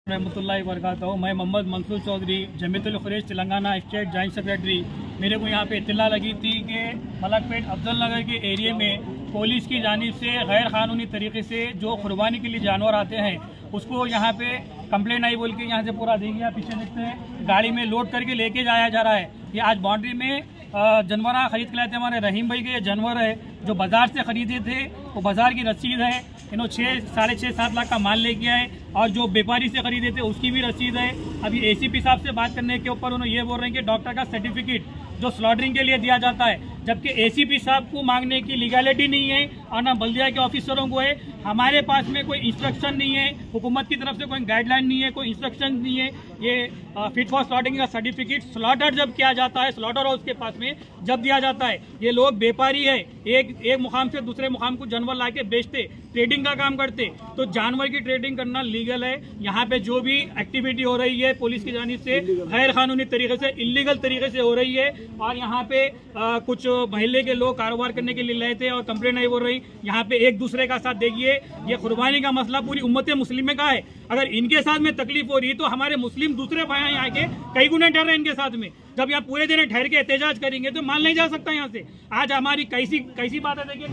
रहमतुल्लाहि व बरकातहू। मैं Mohammed Mansoor Chaudhary Jamiatul Quraish Telangana state joint secretary. मेरे को यहाँ पे इत्तला लगी थी कि मलकपेट अफजल नगर के एरिया में पुलिस की जानिब से गैर कानूनी तरीके से जो कुर्बानी के लिए जानवर आते हैं उसको यहाँ पे कंप्लेंट आई बोल के यहाँ से पूरा देखिए, आप पीछे देखते हैं गाड़ी में लोड करके लेके जाया जा रहा है। ये आज बाउंड्री में जानवर खरीद के लाए थे हमारे रहीम भाई के। ये जानवर है जो बाजार से खरीदे थे, वो बाजार की रसीद है। इन्होंने 6.5-7 लाख का माल लेके आए और जो व्यापारी से खरीदे थे उसकी भी रसीद है। अभी एसीपी साहब से बात करने के ऊपर उन्होंने ये बोल रहे हैं कि डॉक्टर का सर्टिफिकेट जो स्लॉटरिंग के लिए दिया जाता है, जबकि एसीपी साहब को मांगने की लीगैलिटी नहीं है और ना बल्दिया के ऑफिसरों को है। हमारे पास में कोई इंस्ट्रक्शन नहीं है, हुकूमत की तरफ से कोई गाइडलाइन नहीं है, कोई इंस्ट्रक्शन नहीं है। ये फिट फॉर स्लॉटरिंग का सर्टिफिकेट स्लॉटर जब किया जाता है, स्लॉटर हाउस के पास में जब दिया जाता है। ये लोग व्यापारी है, एक मुकाम से दूसरे मुकाम को जानवर ला के बेचते, ट्रेडिंग का काम करते, तो जानवर की ट्रेडिंग करना लीगल है। यहाँ पे जो भी एक्टिविटी हो रही है पुलिस की जानिब से गैर कानूनी तरीके से, इलीगल तरीके से हो रही है। और यहाँ पे कुछ महल्ले के लोग कारोबार करने के लिए लाए थे और कंप्लेंट आई बोल रही। यहाँ पे एक दूसरे का साथ देखिए, ये कुर्बानी का मसला पूरी उम्मत मुस्लिम का है। अगर इनके साथ में तकलीफ हो रही है तो हमारे मुस्लिम दूसरे भाई यहाँ के कई गुने डर रहे हैं इनके साथ में। जब यहाँ पूरे दिन ठहर के एहतजाज करेंगे तो माल नहीं जा सकता यहाँ से। आज हमारी कैसी बात है, देखिए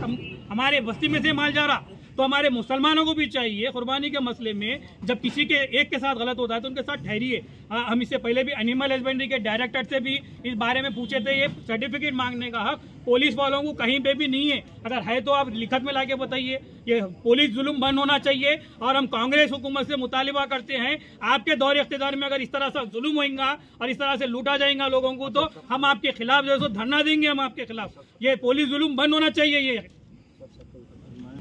हमारे बस्ती में से माल जा रहा, तो हमारे मुसलमानों को भी चाहिए कुर्बानी के मसले में जब किसी के एक के साथ गलत होता है तो उनके साथ ठहरिए। हम इससे पहले भी एनिमल हस्बेंड्री के डायरेक्टर से भी इस बारे में पूछे थे। ये सर्टिफिकेट मांगने का हक पुलिस वालों को कहीं पे भी नहीं है। अगर है तो आप लिखत में लाके बताइए। ये पुलिस जुल्म बंद होना चाहिए और हम कांग्रेस हुकूमत से मुतालिबा करते हैं, आपके दौर इख्तियार में अगर इस तरह से जुल्म होगा और इस तरह से लूटा जाएगा लोगों को तो हम आपके खिलाफ जो है धरना देंगे। हम आपके खिलाफ ये पुलिस जुल्म बंद होना चाहिए। ये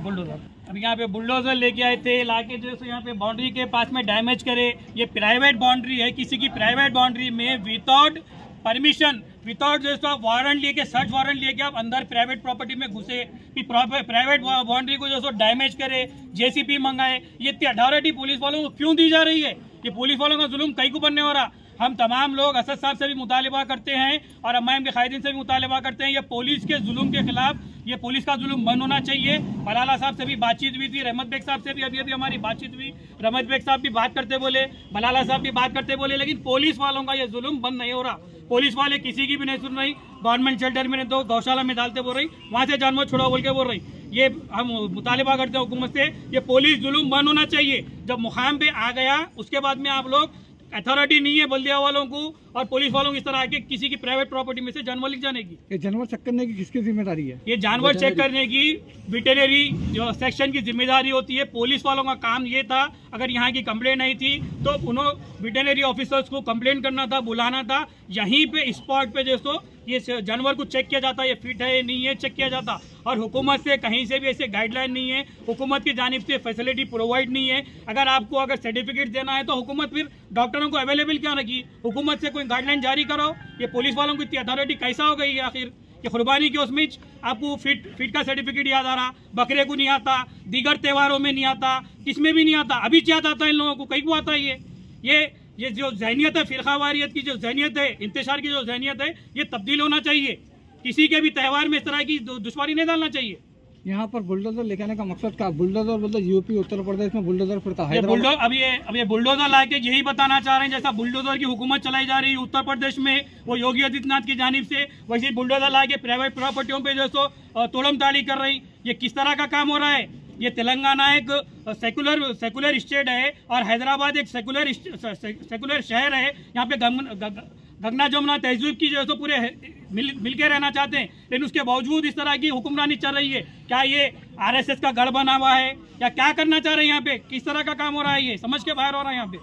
बुलडोजर अब यहाँ पे बुलडोजर लेके आए थे, लाके जो है यहाँ पे बाउंड्री के पास में डैमेज करे। ये प्राइवेट बाउंड्री है, किसी की प्राइवेट बाउंड्री में विदाउट परमिशन, विदाउट जो है वारंट लेके, सर्च वारंट लेके आप अंदर प्राइवेट प्रॉपर्टी में घुसे, प्राइवेट बाउंड्री को जो है डैमेज करे, जेसीपी मंगाए। ये अथॉरिटी पुलिस वालों को क्यों दी जा रही है? ये पुलिस वालों का जुल्म कहीं को बनने हो रहा। हम तमाम लोग असद साहब से भी मुतालिबा करते हैं और अम्माम के कायदीन से भी मुतालिबा करते हैं, ये पुलिस के जुल्म के खिलाफ, ये पुलिस का जुल्म बंद होना चाहिए। बलाला साहब से भी बातचीत हुई थी, रहमत बेग साहब से भी अभी हमारी बातचीत हुई। रहमत बेग साहब भी बात करते बोले, बलाला साहब भी बात करते बोले, लेकिन पुलिस वालों का ये जुल्म बंद नहीं हो रहा। पुलिस वाले किसी की भी नहीं सुन रही। गवर्नमेंट शेल्टर में तो गौशाला में डालते बोल रही, वहाँ से जानवर छुड़ाओ बोल के बोल रही। ये हम मुतालिबा करते हैं हुकूमत से, ये पुलिस जुल्म बंद होना चाहिए। जब मुकाम पे आ गया उसके बाद में आप लोग अथॉरिटी नहीं है बल्दिया वालों को और पुलिस वालों को इस तरह आके किसी की प्राइवेट प्रॉपर्टी में से जानवर लिख जाने की। ये जानवर चेक करने की किसकी जिम्मेदारी है? ये जानवर चेक करने की वेटरनरी जो सेक्शन की जिम्मेदारी होती है। पुलिस वालों का काम ये था, अगर यहाँ की कंप्लेंट आई थी तो उन्होंने वेटरनरी ऑफिसर्स को कंप्लेंट करना था, बुलाना था, यहीं पे स्पॉट पे जैसो ये जानवर को चेक किया जाता, ये फिट है नहीं है चेक किया जाता। और हुकूमत से कहीं से भी ऐसे गाइडलाइन नहीं है, हुकूमत की जानिब से फैसिलिटी प्रोवाइड नहीं है। अगर सर्टिफिकेट देना है तो हुकूमत फिर डॉक्टरों को अवेलेबल क्यों रखी? हुकूमत से कोई गाइडलाइन जारी करो। ये पुलिस वालों की इतनी अथॉरिटी कैसा हो गई है आखिर? ये कुर्बानी के उसमें आपको फिट का सर्टिफिकेट याद आ रहा, बकरे को नहीं आता, दीगर त्योहारों में नहीं आता, किसमें भी नहीं आता। अभी क्या आता है इन लोगों को? कहीं को आता है? ये जो जहनियत है, फिरकावारियत की जो जहनियत है, इंतशार की जो जहनियत है, ये तब्दील होना चाहिए। किसी के भी त्यौहार में इस तरह की दुश्वारी नहीं डालना चाहिए। यहाँ पर बुलडोजर लेके आने का मकसद क्या? बुलडोजर बोलते यूपी उत्तर प्रदेश में बुलडोजर फिरता है। अब ये बुलडोजर लाके यही बताना चाह रहे हैं, जैसा बुलडोजर की हुकूमत चलाई जा रही है उत्तर प्रदेश में वो योगी आदित्यनाथ की जानिब से, वैसे बुलडोजर लाके प्राइवेट प्रॉपर्टियों पे जो तोड़म ताड़ी कर रही। ये किस तरह का काम हो रहा है? ये तेलंगाना एक सेकुलर स्टेट है और हैदराबाद एक सेकुलर शहर है। यहाँ पे गंगा जमुना तहजीब की जो है पूरे मिल के रहना चाहते हैं, लेकिन उसके बावजूद इस तरह की हुक्मरानी चल रही है। क्या ये आरएसएस का गढ़ बना हुआ है या क्या करना चाह रहे हैं? यहाँ पे किस तरह का काम हो रहा है? ये समझ के बाहर हो रहा है। यहाँ पे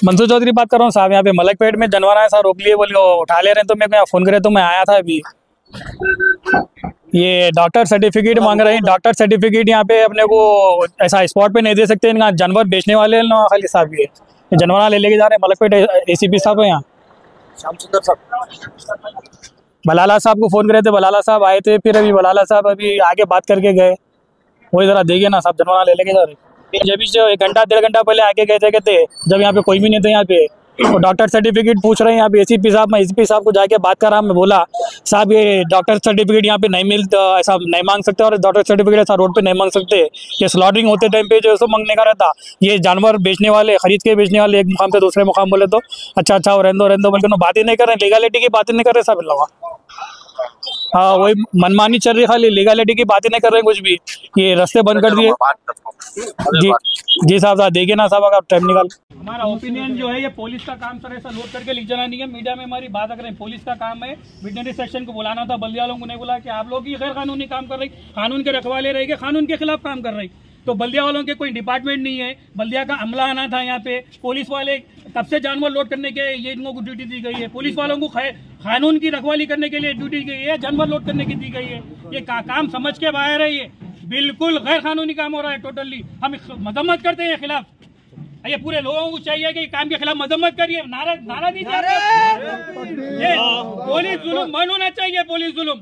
मंसूर चौधरी बात कर रहा हूँ साहब। यहाँ पे मलकपेट में जानवर आए साहब, रोक लिए, बोले उठा ले रहे हैं, तो मेरे को यहाँ फोन करे तो मैं आया था अभी। ये डॉक्टर सर्टिफिकेट मांग रहे हैं। डॉक्टर सर्टिफिकेट यहाँ पे अपने को ऐसा स्पॉट पे नहीं दे सकते। इनका जानवर बेचने वाले खाली साहब ये जानवर ले लेके जा रहे हैं। मलकपेट एसीपी साहब है यहाँ, श्याम सुंदर साहब। बलाला साहब को फोन करे थे, बलाला साहब आए थे, फिर अभी बलाला साहब अभी आगे बात करके गए। वही जरा देखिए ना साहब, जानवर ले लेके जा रहे। जब 1 घंटा 1.5 घंटा पहले आके गए थे, कहते जब यहाँ पे कोई भी नहीं था यहाँ पे, तो डॉक्टर सर्टिफिकेट पूछ रहे हैं यहाँ पे एसीपी साहब। मैं एसीपी साहब को जाके बात कर रहा, मैं बोला साहब ये डॉक्टर सर्टिफिकेट यहाँ पे नहीं मिलता, ऐसा नहीं मांग सकते, और डॉक्टर सर्टिफिकेट ऐसा रोड पे नहीं मांग सकते। ये स्लॉटरिंग होते टाइम पे जो है मांगने का रहता। ये जानवर बेचने वाले, खरीद के बेचने वाले एक मुकाम से दूसरे मुकाम बोले तो अच्छा और रहने दो बल्कि बात ही नहीं कर रहे, लीगलिटी की बात ही नहीं कर रहे सब लोग। हाँ वही मनमानी चल रही, खाली लीगलिटी की बात ही नहीं कर रहे कुछ भी। ये रास्ते बंद कर दिए। जी साहब देखिए ना साहब, अगर टाइम निकाल। हमारा ओपिनियन जो है, ये पुलिस का काम सर ऐसा लोड करके लिख जाना नहीं है। मीडिया में हमारी बात अगर पुलिस का काम है, वेटनरी सेक्शन को बुलाना था, बल्दिया वालों को नहीं बुला कि आप लोग ही गैर कानूनी काम कर रही, कानून के रखवाले रहेंगे, कानून के खिलाफ काम कर रही। तो बल्दिया वालों के कोई डिपार्टमेंट नहीं है, बल्दिया का अमला आना था यहाँ पे। पुलिस वाले तब से जानवर लोड करने के ये इनको ड्यूटी दी गई है। पुलिस वालों को कानून की रखवाली करने के लिए ड्यूटी दी गई है, जानवर लोड करने की दी गई है। ये काम समझ के बाहर है, ये बिल्कुल गैर कानूनी काम हो रहा है टोटली। हम मजम्मत करते हैं खिलाफ। ये पूरे लोगों को चाहिए कि काम के खिलाफ मजम्मत करिए, नारा दीजिए। पुलिस जुल्म बंद होना चाहिए, पुलिस जुल्म।